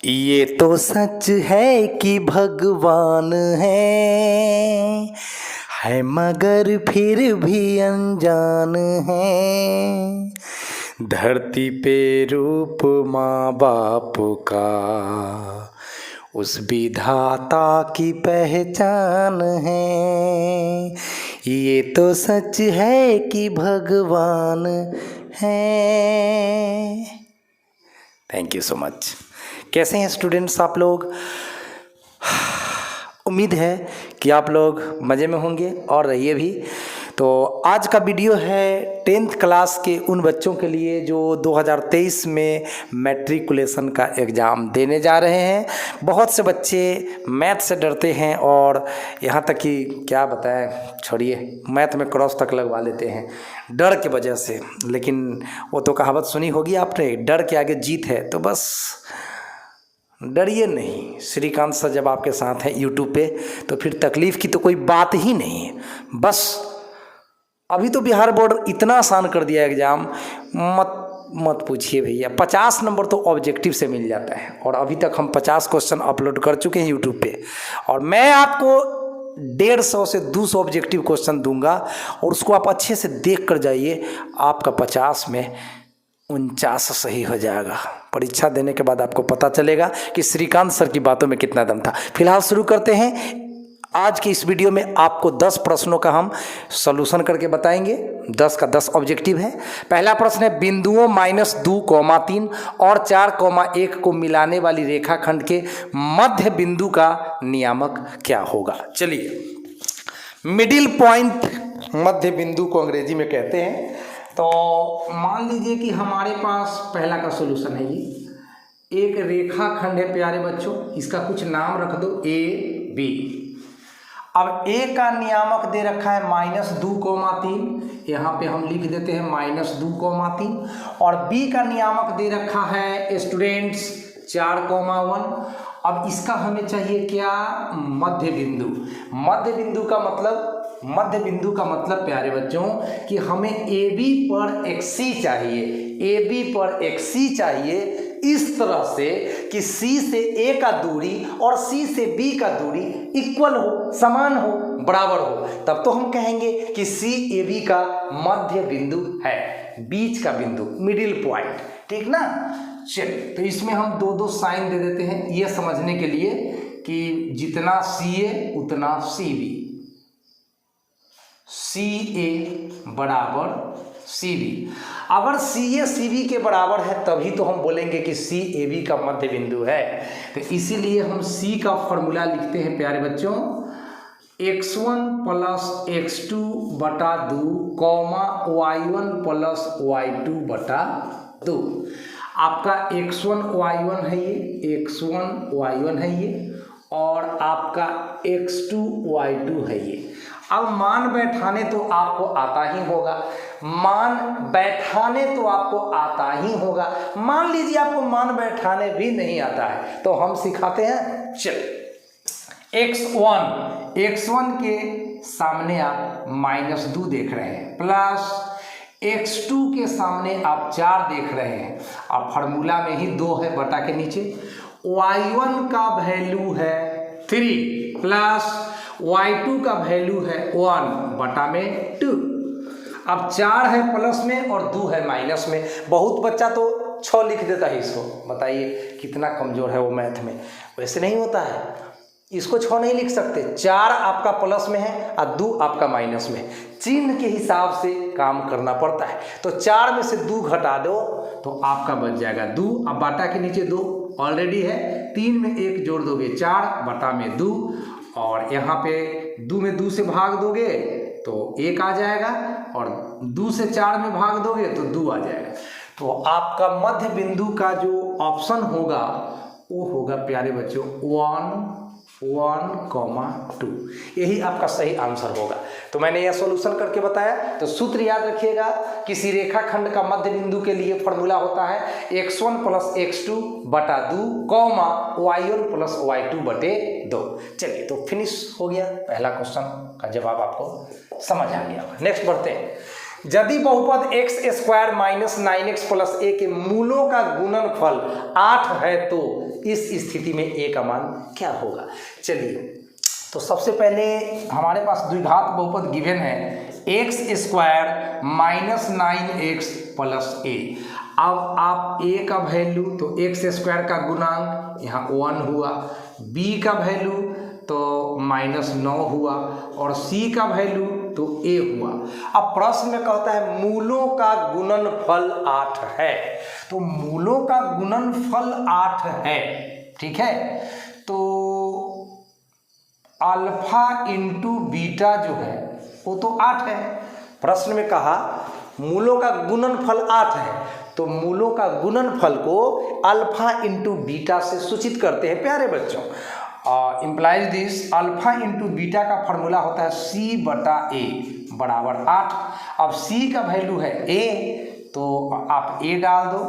ये तो सच है कि भगवान है मगर फिर भी अनजान है। धरती पे रूप माँ बाप का उस विधाता की पहचान है। ये तो सच है कि भगवान है। Thank you so much. कैसे हैं स्टूडेंट्स आप लोग? उम्मीद है कि आप लोग मज़े में होंगे और रहिए भी। तो आज का वीडियो है 10th क्लास के उन बच्चों के लिए जो 2023 में मैट्रिकुलेशन का एग्ज़ाम देने जा रहे हैं। बहुत से बच्चे मैथ से डरते हैं और यहाँ तक कि क्या बताएं, छोड़िए, मैथ में क्रॉस तक लगवा लेते हैं डर की वजह से। लेकिन वो तो कहावत सुनी होगी आपने, डर के आगे जीत है। तो बस डरिए नहीं, श्रीकांत सर जब आपके साथ हैं यूट्यूब पे तो फिर तकलीफ़ की तो कोई बात ही नहीं है। बस अभी तो बिहार बोर्ड इतना आसान कर दिया एग्ज़ाम, मत पूछिए भैया। 50 नंबर तो ऑब्जेक्टिव से मिल जाता है और अभी तक हम 50 क्वेश्चन अपलोड कर चुके हैं यूट्यूब पे और मैं आपको 150 से 200 ऑब्जेक्टिव क्वेश्चन दूंगा और उसको आप अच्छे से देख कर जाइए। आपका 50 में 49 सही हो जाएगा। परीक्षा देने के बाद आपको पता चलेगा कि श्रीकांत सर की बातों में कितना दम था। फिलहाल शुरू करते हैं। आज की इस वीडियो में आपको 10 प्रश्नों का हम सॉल्यूशन करके बताएंगे। 10 का 10 ऑब्जेक्टिव है। पहला प्रश्न है, बिंदुओं -2,3 और 4,1 को मिलाने वाली रेखाखंड के मध्य बिंदु का नियामक क्या होगा? चलिए, मिडिल पॉइंट मध्य बिंदु को अंग्रेजी में कहते हैं। तो मान लीजिए कि हमारे पास पहला का सॉल्यूशन है, ये एक रेखाखंड है प्यारे बच्चों, इसका कुछ नाम रख दो ए बी। अब ए का नियामक दे रखा है -2,3, यहाँ पे हम लिख देते हैं -2,3 और बी का नियामक दे रखा है स्टूडेंट्स 4,1। अब इसका हमें चाहिए क्या? मध्य बिंदु। मध्य बिंदु का मतलब प्यारे बच्चों कि हमें ए बी पर एक सी चाहिए। ए बी पर एक सी चाहिए इस तरह से कि सी से ए का दूरी और सी से बी का दूरी इक्वल हो, समान हो, बराबर हो। तब तो हम कहेंगे कि सी ए बी का मध्य बिंदु है, बीच का बिंदु, मिडिल पॉइंट। ठीक ना? चलिए, तो इसमें हम दो साइन दे देते हैं ये समझने के लिए कि जितना सी ए उतना सी बी, सी ए बराबर सी बी। अगर सी ए सी बी के बराबर है तभी तो हम बोलेंगे कि सी ए बी का मध्य बिंदु है। तो इसीलिए हम सी का फॉर्मूला लिखते हैं प्यारे बच्चों, x1 + x2 बटा 2, y1 + y2 बटा 2। आपका x1 y1 है ये, x1 y1 है ये, और आपका x2 y2 है ये। अब मान बैठाने तो आपको आता ही होगा। मान लीजिए आपको मान बैठाने भी नहीं आता है तो हम सिखाते हैं। चलिए, x1 के सामने आप -2 देख रहे हैं, प्लस x2 के सामने आप 4 देख रहे हैं। अब फार्मूला में ही 2 है बटा के नीचे। y1 का वैल्यू है 3 प्लस y2 का वैल्यू है 1 बटा में 2। अब 4 है प्लस में और 2 है माइनस में। बहुत बच्चा तो 6 लिख देता है इसको। बताइए कितना कमज़ोर है वो मैथ में। वैसे नहीं होता है, इसको 6 नहीं लिख सकते। 4 आपका प्लस में है और 2 आपका माइनस में। चिन्ह के हिसाब से काम करना पड़ता है। तो 4 में से 2 घटा दो तो आपका बच जाएगा 2। अब बाटा के नीचे 2 ऑलरेडी है, 3 में 1 जोड़ दोगे 4 बटा में 2, और यहाँ पे 2 में 2 से भाग दोगे तो 1 आ जाएगा, और 2 से 4 में भाग दोगे तो 2 आ जाएगा। तो आपका मध्य बिंदु का जो ऑप्शन होगा वो होगा प्यारे बच्चों 1,2। यही आपका सही आंसर होगा। तो मैंने यह सॉल्यूशन करके बताया। तो सूत्र याद रखिएगा, किसी रेखाखंड का मध्य बिंदु के लिए फॉर्मूला होता है x1 + x2 बटा 2, y1 + y2 बटे 2। चलिए, तो फिनिश हो गया। पहला क्वेश्चन का जवाब आपको समझ आ गया। नेक्स्ट बढ़ते हैं। यदि बहुपद x square minus 9x plus a के मूलों का गुणनफल 8 है तो इस स्थिति में ए का मान क्या होगा। चलिए तो सबसे पहले हमारे पास द्विघात बहुपद गिवन है x square minus 9x plus a. अब आप a का वैल्यू तो एक्स स्क्वायर का गुणांक यहाँ 1 हुआ, b का वैल्यू तो -9 हुआ और c का वैल्यू तो a हुआ। अब प्रश्न में कहता है मूलों का गुणनफल 8 है, तो मूलों का गुणनफल 8 है, ठीक है। तो अल्फा इंटू बीटा जो है वो तो 8 है। प्रश्न में कहा मूलों का गुणनफल 8 है, तो मूलों का गुणनफल को अल्फा इंटू बीटा से सूचित करते हैं प्यारे बच्चों। Implies this alpha into beta का फॉर्मूला होता है c बटा a बराबर 8। अब c का वैल्यू है a, तो आप a डाल दो,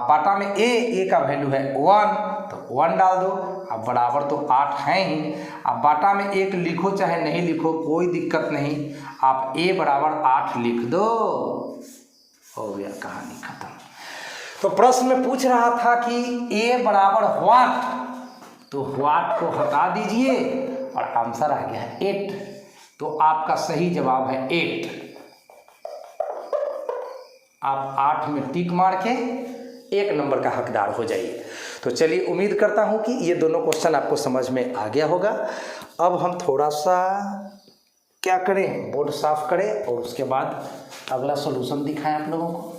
बाटा में a का वैल्यू है 1 तो 1 डाल दो, अब बराबर तो 8 है ही। अब बाटा में 1 लिखो चाहे नहीं लिखो कोई दिक्कत नहीं, आप a बराबर 8 लिख दो, हो गया कहानी खत्म। तो प्रश्न में पूछ रहा था कि a बराबर व्हाट, तो व्हाट को हटा दीजिए और आंसर आ गया है 8, तो आपका सही जवाब है 8। आप 8 में टिक मार के 1 नंबर का हकदार हो जाइए। तो चलिए उम्मीद करता हूं कि ये दोनों क्वेश्चन आपको समझ में आ गया होगा। अब हम थोड़ा सा क्या करें, बोर्ड साफ करें और उसके बाद अगला सॉल्यूशन दिखाएं आप लोगों को।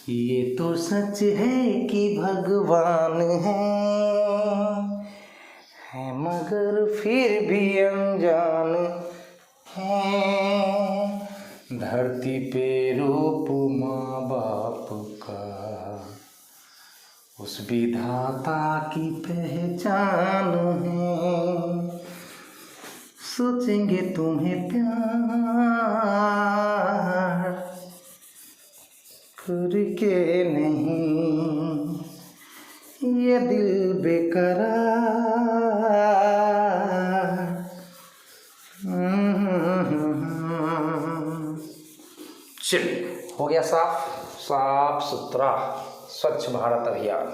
ये तो सच है कि भगवान है मगर फिर भी अनजान है, धरती पे रूप माँ बाप का उस विधाता की पहचान है, सोचेंगे तुम्हें प्यार करके नहीं, ये दिल बेकरार। चलिए हो गया साफ सुथरा स्वच्छ भारत अभियान।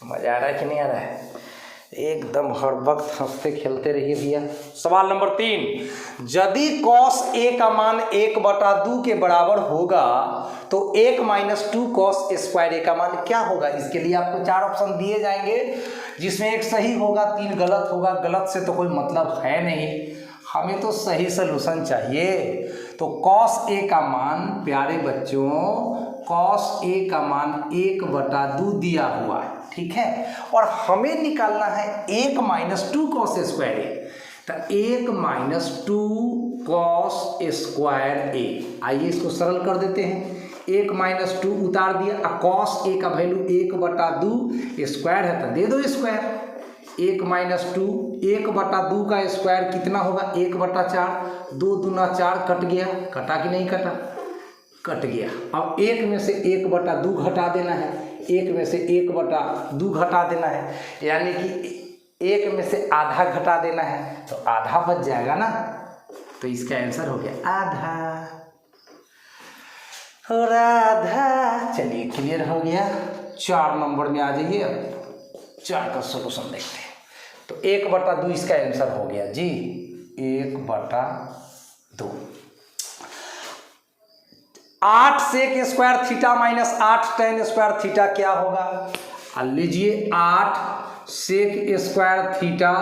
मजा आ रहा है कि नहीं आ रहा है? एकदम हर वक्त हंसते खेलते रहिए भैया। सवाल नंबर 3, यदि cos a का मान 1/2 के बराबर होगा तो 1 - 2 cos स्क्वायर a का मान क्या होगा। इसके लिए आपको 4 ऑप्शन दिए जाएंगे, जिसमें एक सही होगा, 3 गलत होगा। गलत से तो कोई मतलब है नहीं, हमें तो सही सलूशन चाहिए। तो cos a का मान प्यारे बच्चों, cos a का मान 1/2 दिया हुआ है, ठीक है, और हमें निकालना है 1 - 2 cos स्क्वायर a। तो 1 - 2 cos स्क्वायर a, आइए इसको सरल कर देते हैं। 1 - 2 उतार दिया, cos a का वैल्यू 1/2 स्क्वायर है तो दे दो स्क्वायर। 1 - 2 1/2 का स्क्वायर कितना होगा 1/4, 2 दूना 4 कट गया, कटा कि नहीं कटा, कट गया। अब 1 में से 1/2 घटा देना है, 1 में से 1/2 घटा देना है, यानी कि 1 में से आधा घटा देना है, तो आधा बच जाएगा ना, तो इसका आंसर हो गया आधा और आधा। चलिए क्लियर हो गया। 4 नंबर में आ जाइए, अब 4 का सॉल्यूशन देखते हैं। तो 1/2 इसका आंसर हो गया जी, 1/2। 8 sec square theta minus 8 tan square theta क्या होगा। लीजिए 8 sec square theta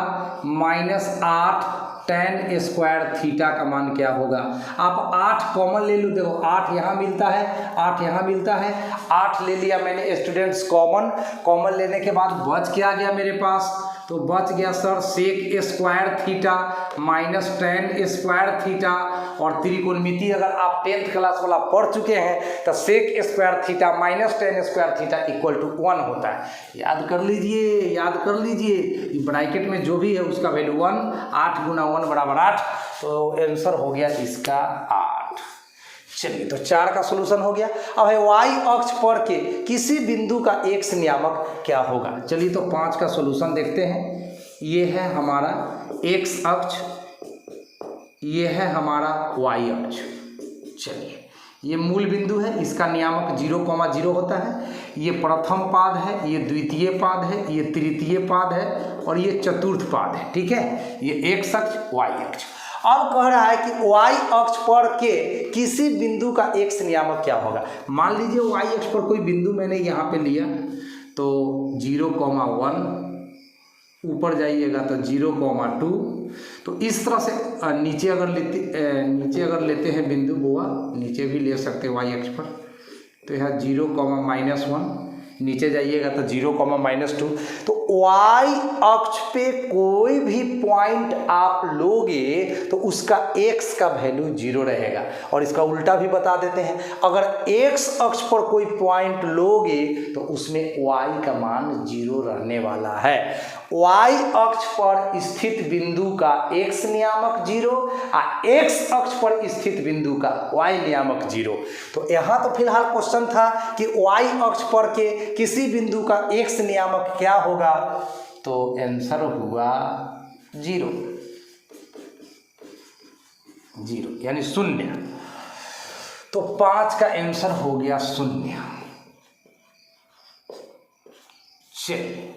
minus 8 tan square theta का मान क्या होगा। आप 8 कॉमन ले लो, देखो 8 यहाँ मिलता है, 8 यहाँ मिलता है, 8 ले लिया मैंने स्टूडेंट्स कॉमन लेने के बाद बच क्या गया मेरे पास, तो बच गया sir sec square theta minus tan square theta. और त्रिकोणमिति अगर आप 10th क्लास वाला पढ़ चुके हैं तो sec square theta minus tan square theta equal to 1 होता है। याद कर लीजिए, ब्रैकेट में जो भी है उसका वैल्यू 1, 8 × 1 = 8, तो आंसर हो गया इसका 8। चलिए तो 4 का सॉल्यूशन हो गया। अब है y अक्ष पर के किसी बिंदु का x नियामक क्या होगा। चलिए तो 5 का सॉल्यूशन देखते हैं। ये है हमारा x अक्ष, ये है हमारा y अक्ष। चलिए, ये मूल बिंदु है, इसका नियामक 0,0 होता है। ये प्रथम पाद है, ये द्वितीय पाद है, ये तृतीय पाद है और ये चतुर्थ पाद है। ठीक है, ये x अक्ष y अक्ष। अब कह रहा है कि y अक्ष पर के किसी बिंदु का x नियामक क्या होगा। मान लीजिए y अक्ष पर कोई बिंदु मैंने यहाँ पे लिया, तो 0,1, ऊपर जाइएगा तो 0,2। तो इस तरह से नीचे अगर लेते हैं बिंदु बुआ, नीचे भी ले सकते हैं y अक्ष पर, तो यह 0,-1, नीचे जाइएगा तो 0,-2। तो y अक्ष पे कोई भी पॉइंट आप लोगे तो उसका x का वैल्यू 0 रहेगा। और इसका उल्टा भी बता देते हैं, अगर x अक्ष पर कोई पॉइंट लोगे तो उसमें y का मान 0 रहने वाला है। y अक्ष पर स्थित बिंदु का x नियामक 0 और x अक्ष पर स्थित बिंदु का y नियामक 0। तो यहाँ तो फिलहाल क्वेश्चन था कि y अक्ष पर के किसी बिंदु का x नियामक क्या होगा, तो आंसर हुआ 0 यानी 0। तो 5 का आंसर हो गया 0। चलिए,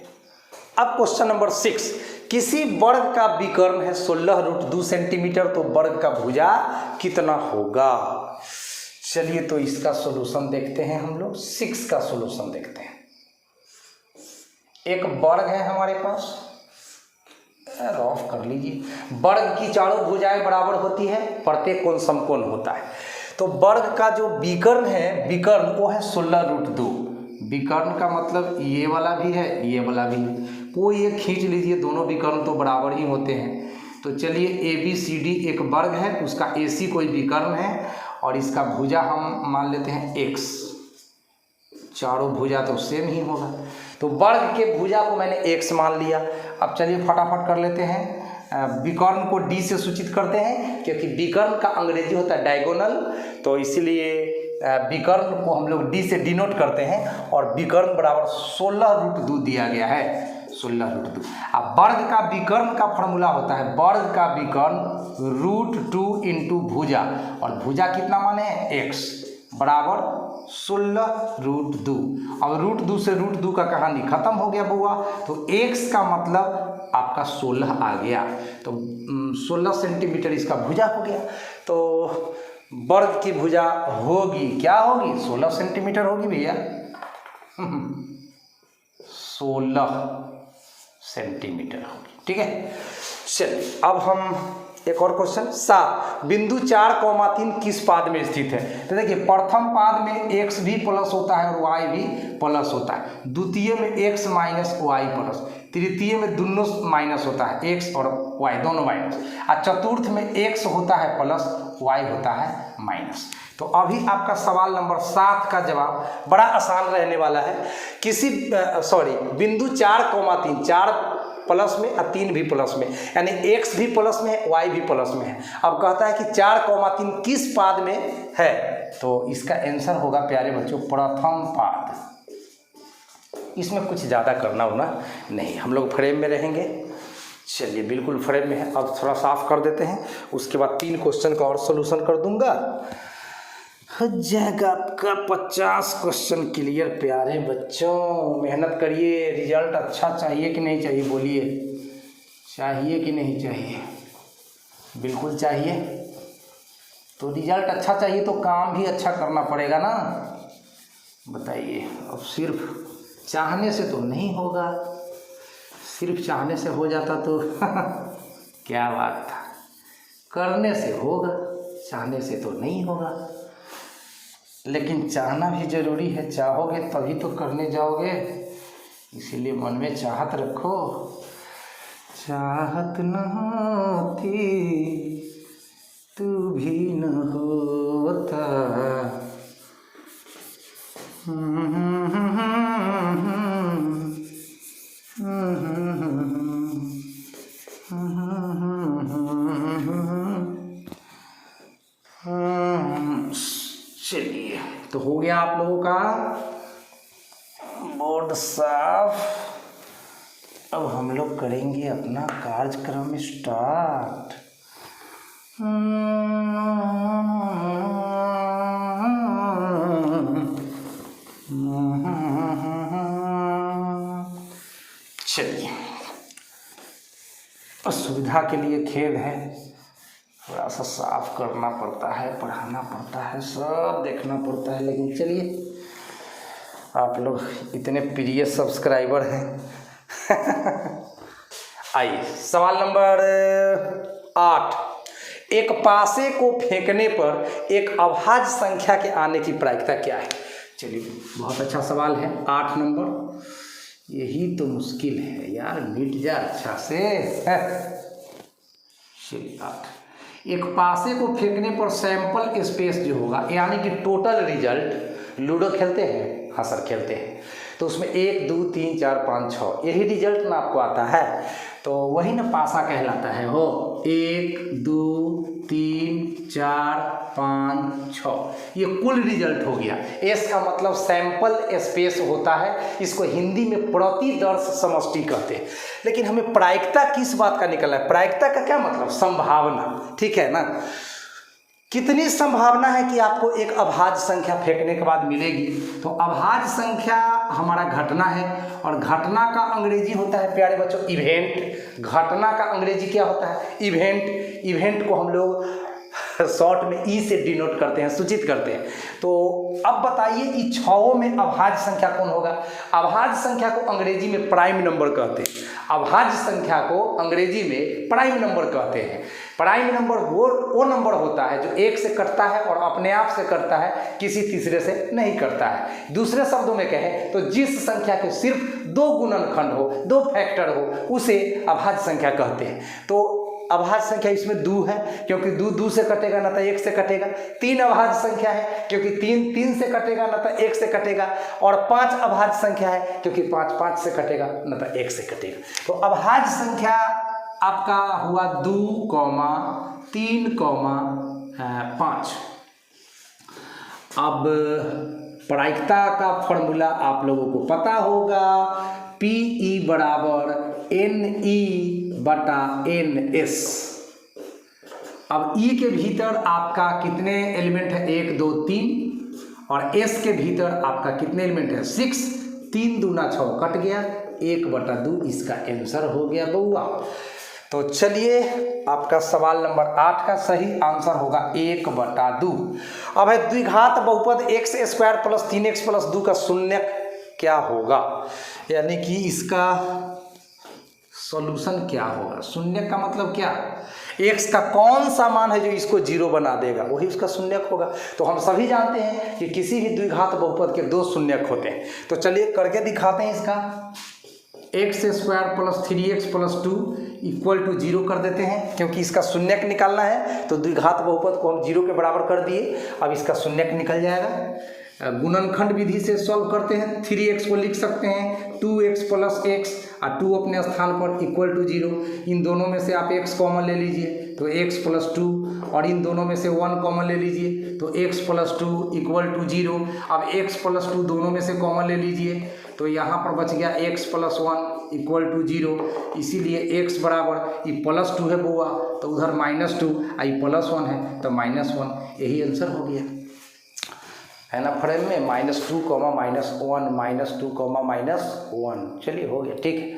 अब क्वेश्चन नंबर 6, किसी वर्ग का विकर्ण है 16√2 सेंटीमीटर, तो वर्ग का भुजा कितना होगा। चलिए, तो इसका सॉल्यूशन देखते हैं हम लोग। 6 का सॉल्यूशन देखते हैं। एक वर्ग है हमारे पास, रफ कर लीजिए। वर्ग की चारों भुजाएं बराबर होती है, प्रत्येक कोण समकोण होता है। तो वर्ग का जो विकर्ण है, विकर्ण वो है 16√2। विकर्ण का मतलब ये वाला भी है, ये वाला भी है। कोई एक खींच लीजिए, दोनों विकर्ण तो बराबर ही होते हैं। तो चलिए, ABCD एक वर्ग है, उसका AC कोई विकर्ण है और इसका भुजा हम मान लेते हैं x। चारों भुजा तो सेम ही होगा, तो वर्ग के भुजा को मैंने x मान लिया। अब चलिए फटाफट कर लेते हैं। विकर्ण को D से सूचित करते हैं, क्योंकि विकर्ण का अंग्रेजी होता है डायगोनल, तो इसीलिए विकर्ण को हम लोग D से डिनोट करते हैं। और विकर्ण बराबर 16√2 दिया गया है, 16√2। अब वर्ग का विकर्ण का फॉर्मूला होता है, वर्ग का विकर्ण √2 इंटू भुजा, और भुजा कितना माने हैं x, बराबर 16√2। अब √2 से √2 का कहानी खत्म हो गया बुआ, तो x का मतलब आपका 16 आ गया। तो 16 सेंटीमीटर इसका भुजा हो गया। तो वर्ग की भुजा होगी, क्या होगी, 16 सेंटीमीटर होगी भैया। 16 सेंटीमीटर होगी। ठीक है, चलिए अब हम एक और क्वेश्चन। 7, बिंदु 4,3 किस पाद में स्थित है। तो देखिए, प्रथम पाद में x भी प्लस होता है और y भी प्लस होता है। द्वितीय में x माइनस y प्लस, तृतीय में दोनों माइनस होता है, x और y दोनों माइनस, और चतुर्थ में x होता है प्लस, y होता है माइनस। तो अभी आपका सवाल नंबर 7 का जवाब बड़ा आसान रहने वाला है। किसी बिंदु 4,3, 4 प्लस में और 3 भी प्लस में, यानी x भी प्लस में है, y भी प्लस में है। अब कहता है कि 4,3 किस पाद में है, तो इसका आंसर होगा प्यारे बच्चों प्रथम पाद। इसमें कुछ ज़्यादा करना होना नहीं, हम लोग फ्रेम में रहेंगे। चलिए, बिल्कुल फ्रेम में है। अब थोड़ा साफ कर देते हैं, उसके बाद 3 क्वेश्चन का और सोल्यूशन कर दूंगा। हो जाएगा आपका 50 क्वेश्चन क्लियर। प्यारे बच्चों, मेहनत करिए। रिजल्ट अच्छा चाहिए कि नहीं चाहिए, बोलिए, चाहिए कि नहीं चाहिए। बिल्कुल चाहिए। तो रिजल्ट अच्छा चाहिए तो काम भी अच्छा करना पड़ेगा ना, बताइए। अब सिर्फ चाहने से तो नहीं होगा, सिर्फ चाहने से हो जाता तो क्या बात था। करने से होगा, चाहने से तो नहीं होगा। लेकिन चाहना भी जरूरी है, चाहोगे तभी तो करने जाओगे, इसीलिए मन में चाहत रखो। चाहत न होती तू भी न होता। चलिए, तो हो गया आप लोगों का बोर्ड साफ। अब हम लोग करेंगे अपना कार्यक्रम स्टार्ट। चलिए, असुविधा के लिए खेद है, थोड़ा सा साफ करना पड़ता है, पढ़ाना पड़ता है, सब देखना पड़ता है, लेकिन चलिए, आप लोग इतने प्रिय सब्सक्राइबर हैं। आइए, सवाल नंबर 8। एक पासे को फेंकने पर एक अभाज्य संख्या के आने की प्रायिकता क्या है? चलिए, बहुत अच्छा सवाल है। 8 नंबर, यही तो मुश्किल है यार, मिट जा अच्छा से। चलिए, 8। एक पासे को फेंकने पर सैंपल स्पेस जो होगा, यानी कि टोटल रिजल्ट, लूडो खेलते हैं, हाँ सर खेलते हैं, तो उसमें 1 2 3 4 5 6 यही रिजल्ट ना आपको आता है, तो वही ना पासा कहलाता है। हो 1 2 3 4 5 6, ये कुल रिजल्ट हो गया। एस का मतलब सैंपल स्पेस होता है, इसको हिंदी में प्रतिदर्श समष्टि कहते हैं। लेकिन हमें प्रायिकता किस बात का निकलना है? प्रायिकता का क्या मतलब? संभावना, ठीक है ना। कितनी संभावना है कि आपको एक अभाज्य संख्या फेंकने के बाद मिलेगी? तो अभाज्य संख्या हमारा घटना है, और घटना का अंग्रेजी होता है प्यारे बच्चों इवेंट। घटना का अंग्रेजी क्या होता है? इवेंट। इवेंट को हम लोग शॉर्ट में ई से डिनोट करते हैं, सूचित करते हैं। तो अब बताइए, इन 6 में अभाज्य संख्या कौन होगा? अभाज्य संख्या को अंग्रेजी में प्राइम नंबर कहते हैं। अभाज्य संख्या को अंग्रेजी में प्राइम नंबर कहते हैं। प्राइम नंबर वो नंबर होता है जो 1 से कटता है और अपने आप से कटता है, किसी तीसरे से नहीं कटता है। दूसरे शब्दों में कहें तो जिस संख्या के सिर्फ 2 गुणनखंड हो, 2 फैक्टर हो, उसे अभाज्य संख्या कहते हैं। तो अभाज्य संख्या इसमें 2 है, क्योंकि 2 से कटेगा ना तो 1 से कटेगा। 3 अभाज्य संख्या है, क्योंकि 3 से कटेगा ना तो 1 से कटेगा। और 5 अभाज्य संख्या है, क्योंकि 5 से कटेगा ना तो 1 से कटेगा। तो अभाज्य संख्या आपका हुआ 2, 3, 5। अब प्रायिकता का फॉर्मूला आप लोगों को पता होगा, PE बराबर NE बटा NS। अब E के भीतर आपका कितने एलिमेंट है? 1 2 3, और S के भीतर आपका कितने एलिमेंट है? 6। 3 दूना 6 कट गया, 1/2 इसका आंसर हो गया बउआ। तो चलिए, आपका सवाल नंबर 8 का सही आंसर होगा 1/2। अब है द्विघात बहुपद x² + 3x + 2 का शून्यक क्या होगा, यानी कि इसका सॉल्यूशन क्या होगा? शून्यक का मतलब क्या? x का कौन सा मान है जो इसको 0 बना देगा, वही उसका शून्यक होगा। तो हम सभी जानते हैं कि किसी भी द्विघात बहुपद के 2 शून्यक होते हैं। तो चलिए करके दिखाते हैं इसका। x² + 3x + 2 = 0 कर देते हैं, क्योंकि इसका शून्यक निकालना है। तो द्विघात बहुपद को हम 0 के बराबर कर दिए, अब इसका शून्यक निकल जाएगा। गुणनखंड विधि से सॉल्व करते हैं। 3x को लिख सकते हैं 2x + x, और 2 अपने स्थान पर = 0। इन दोनों में से आप x कॉमन ले लीजिए तो x + 2, और इन दोनों में से 1 कॉमन ले लीजिए तो x + 2 = 0। अब x + 2 दोनों में से कॉमन ले लीजिए तो यहाँ पर बच गया x + 1 = 0। इसीलिए x बराबर ये +2 है बुआ, तो उधर -2, आई +1 है तो -1, यही आंसर हो गया है ना। फ्रेम में -2, -1, -2, -1। चलिए हो गया, ठीक है।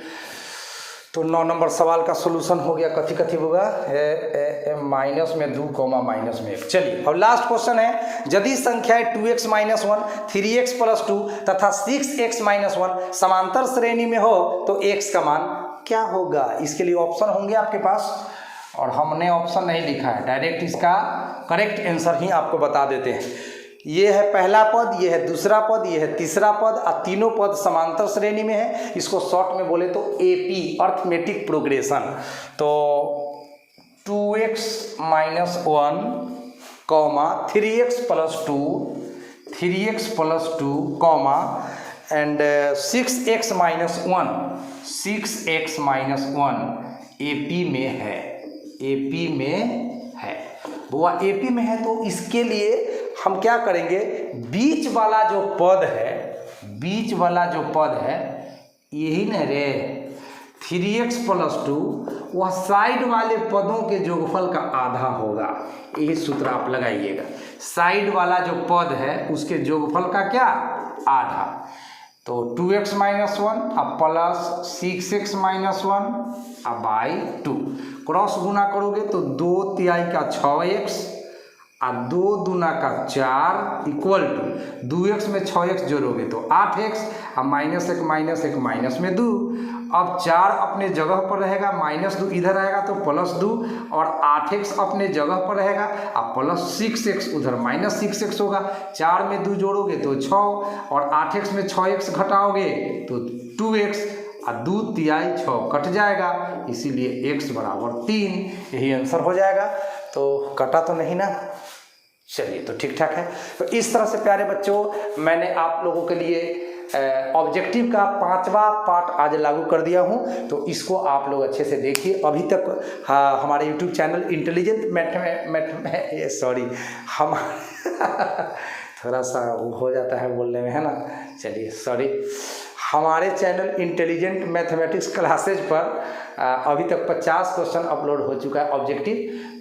तो 9 नंबर सवाल का सोल्यूशन हो गया। कथी होगा? -2, -1। चलिए, अब लास्ट क्वेश्चन है, यदि संख्याएं 2x - 1, 3x + 2 तथा 6x - 1 समांतर श्रेणी में हो तो x का मान क्या होगा? इसके लिए ऑप्शन होंगे आपके पास, और हमने ऑप्शन नहीं लिखा है, डायरेक्ट इसका करेक्ट आंसर ही आपको बता देते हैं। ये है पहला पद, ये है दूसरा पद, ये है तीसरा पद, और तीनों पद समांतर श्रेणी में है। इसको शॉर्ट में बोले तो AP, अर्थमेटिक प्रोग्रेशन। तो 2x - 1, 3x + 2, 3x + 2, and 6x - 1, 6x - 1 AP में है, AP में है बुआ, AP में है। तो इसके लिए हम क्या करेंगे? बीच वाला जो पद है, बीच वाला जो पद है, यही न रे 3x + 2 वह साइड वाले पदों के जोगफल का आधा होगा। यही सूत्र आप लगाइएगा, साइड वाला जो पद है उसके जोगफल का क्या, आधा। तो 2x - 1 अब प्लस 6x - 1 अब बाई 2, क्रॉस गुना करोगे तो 2 तिहाई का 6x और 2 दूना का 4 इक्वल टू 2x में 6x जोड़ोगे तो 8x और -1 में 2। अब 4 अपने जगह पर रहेगा, -2 इधर आएगा तो +2 और 8x अपने जगह पर रहेगा और +6x उधर -6x होगा। 4 में 2 जोड़ोगे तो 6 और 8x में 6x घटाओगे तो 2x और 2 तिहाई 6 कट जाएगा, इसीलिए x बराबर 3, यही आंसर हो जाएगा। तो कटा तो नहीं ना, चलिए तो ठीक ठाक है। तो इस तरह से प्यारे बच्चों मैंने आप लोगों के लिए ऑब्जेक्टिव का 5वां पार्ट आज लागू कर दिया हूं, तो इसको आप लोग अच्छे से देखिए। अभी तक हमारे यूट्यूब चैनल इंटेलिजेंट हम थोड़ा सा हो जाता है बोलने में, है ना, चलिए सॉरी। हमारे चैनल इंटेलिजेंट मैथमेटिक्स क्लासेज पर अभी तक 50 क्वेश्चन अपलोड हो चुका है ऑब्जेक्टिव।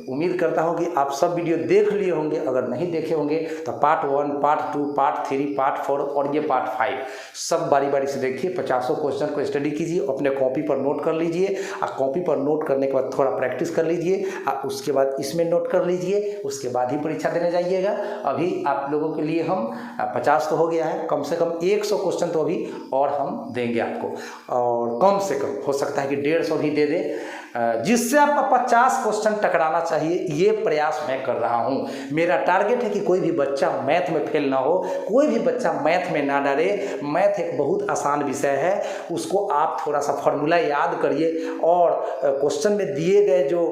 उम्मीद करता हूँ कि आप सब वीडियो देख लिए होंगे, अगर नहीं देखे होंगे तो पार्ट 1, पार्ट 2, पार्ट 3, पार्ट 4 और ये पार्ट 5 सब बारी बारी से देखिए। 50 क्वेश्चन को स्टडी कीजिए, अपने कॉपी पर नोट कर लीजिए और कॉपी पर नोट करने के बाद थोड़ा प्रैक्टिस कर लीजिए और उसके बाद इसमें नोट कर लीजिए, उसके बाद ही परीक्षा देने जाइएगा। अभी आप लोगों के लिए हम 50 तो हो गया है, कम से कम 100 क्वेश्चन तो अभी और हम देंगे आपको, और कम से कम हो सकता है कि 150 भी दे दें, जिससे आपका 50 क्वेश्चन टकराना चाहिए, ये प्रयास मैं कर रहा हूँ। मेरा टारगेट है कि कोई भी बच्चा मैथ में फेल ना हो, कोई भी बच्चा मैथ में ना डरे। मैथ एक बहुत आसान विषय है, उसको आप थोड़ा सा फॉर्मूला याद करिए और क्वेश्चन में दिए गए जो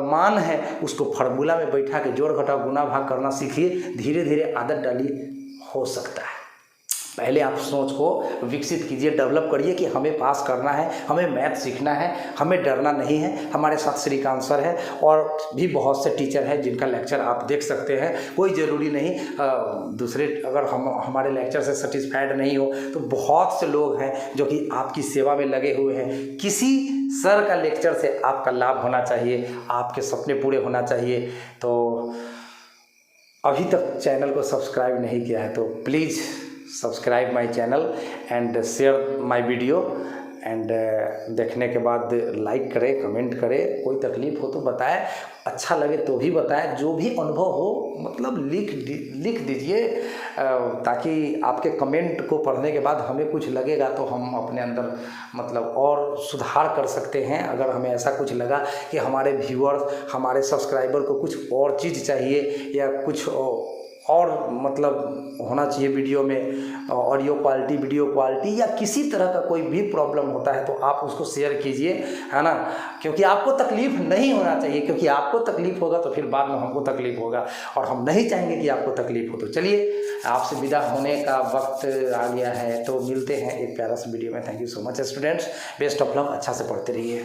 मान है उसको फार्मूला में बैठा के जोड़ घटाव गुना भाग करना सीखिए। धीरे धीरे आदत डालिए, हो सकता है। पहले आप सोच को विकसित कीजिए, डेवलप करिए कि हमें पास करना है, हमें मैथ सीखना है, हमें डरना नहीं है। हमारे साथ श्रीकांत सर है और भी बहुत से टीचर हैं जिनका लेक्चर आप देख सकते हैं। कोई ज़रूरी नहीं दूसरे, अगर हम हमारे लेक्चर से सेटिस्फाइड नहीं हो तो बहुत से लोग हैं जो कि आपकी सेवा में लगे हुए हैं। किसी सर का लेक्चर से आपका लाभ होना चाहिए, आपके सपने पूरे होना चाहिए। तो अभी तक चैनल को सब्सक्राइब नहीं किया है तो please subscribe my channel and share my video and देखने के बाद लाइक करें, कमेंट करें। कोई तकलीफ़ हो तो बताएं, अच्छा लगे तो भी बताएं। जो भी अनुभव हो मतलब लिख दीजिए, ताकि आपके कमेंट को पढ़ने के बाद हमें कुछ लगेगा तो हम अपने अंदर मतलब और सुधार कर सकते हैं। अगर हमें ऐसा कुछ लगा कि हमारे व्यूअर्स, हमारे सब्सक्राइबर को कुछ और चीज़ चाहिए या कुछ और मतलब होना चाहिए वीडियो में, ऑडियो क्वालिटी, वीडियो क्वालिटी या किसी तरह का कोई भी प्रॉब्लम होता है तो आप उसको शेयर कीजिए, है ना, क्योंकि आपको तकलीफ़ नहीं होना चाहिए। क्योंकि आपको तकलीफ़ होगा तो फिर बाद में हमको तकलीफ़ होगा और हम नहीं चाहेंगे कि आपको तकलीफ़ हो। तो चलिए, आपसे विदा होने का वक्त आ गया है, तो मिलते हैं एक प्यारा सा वीडियो में। Thank you so much students, best of luck, अच्छा से पढ़ते रहिए।